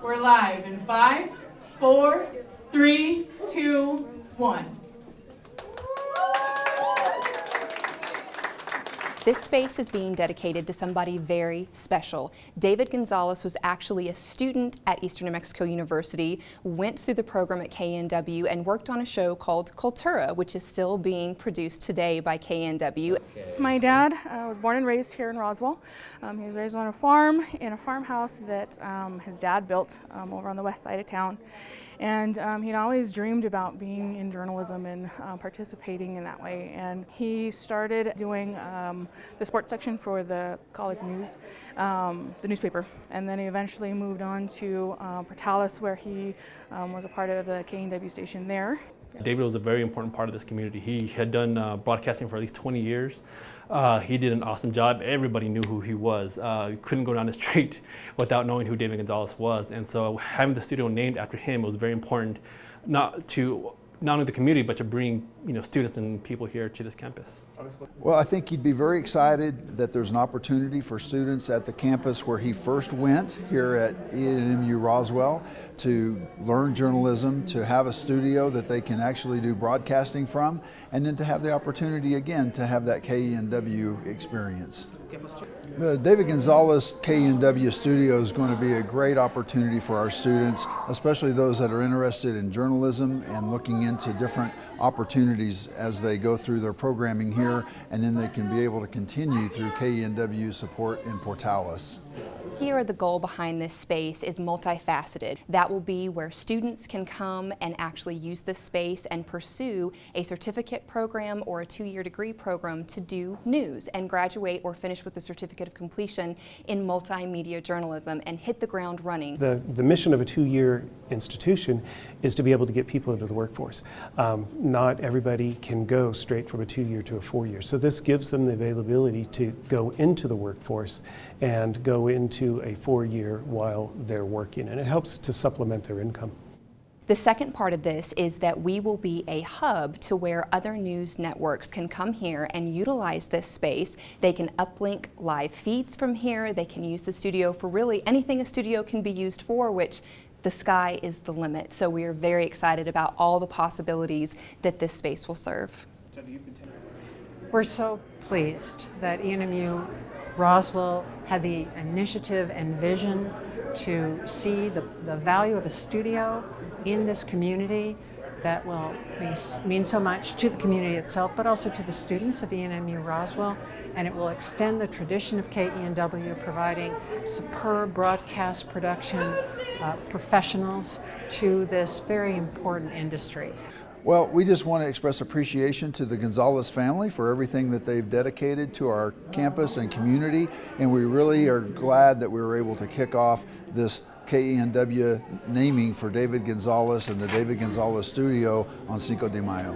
We're live in 5, 4, 3, 2, 1. This space is being dedicated to somebody very special. David Gonzalez was actually a student at Eastern New Mexico University, went through the program at KNW, and worked on a show called Cultura, which is still being produced today by KNW. My dad was born and raised here in Roswell. He was raised on a farm, in a farmhouse that his dad built over on the west side of town. And he'd always dreamed about being in journalism and participating in that way. And he started doing the sports section for the college news, the newspaper. And then he eventually moved on to PATRICE, where he was a part of the KENW station there. David was a very important part of this community. He had done broadcasting for at least 20 years. He did an awesome job. Everybody knew who he was. You couldn't go down the street without knowing who David Gonzalez was. And so having the studio named after him was very important, not only the community, but to bring students and people here to this campus. Well, I think you'd be very excited that there's an opportunity for students at the campus where he first went here at ENMU-ROSWELL to learn journalism, to have a studio that they can actually do broadcasting from, and then to have the opportunity again to have that KENW experience. The David Gonzalez KENW Studio is going to be a great opportunity for our students, especially those that are interested in journalism and looking into different opportunities as they go through their programming here, and then they can be able to continue through KENW support in Portales. Here, the goal behind this space is multifaceted. That will be where students can come and actually use this space and pursue a certificate program or a 2-year degree program to do news and graduate or finish with a certificate of completion in multimedia journalism and hit the ground running. The mission of a 2-year institution is to be able to get people into the workforce. Not everybody can go straight from a 2-year to a 4-year. So this gives them the availability to go into the workforce and go into a 4-year while they're working, and it helps to supplement their income. The second part of this is that we will be a hub to where other news networks can come here and utilize this space. They can uplink live feeds from here. They can use the studio for really anything a studio can be used for, which the sky is the limit. So we are very excited about all the possibilities that this space will serve. We're so pleased that ENMU-ROSWELL had the initiative and vision to see the value of a studio in this community that will mean so much to the community itself, but also to the students of ENMU-ROSWELL, and it will extend the tradition of KENW providing superb broadcast production professionals to this very important industry. Well, we just want to express appreciation to the Gonzalez family for everything that they've dedicated to our campus and community, and we really are glad that we were able to kick off this KENW naming for David Gonzalez and the David Gonzalez Studio on Cinco de Mayo.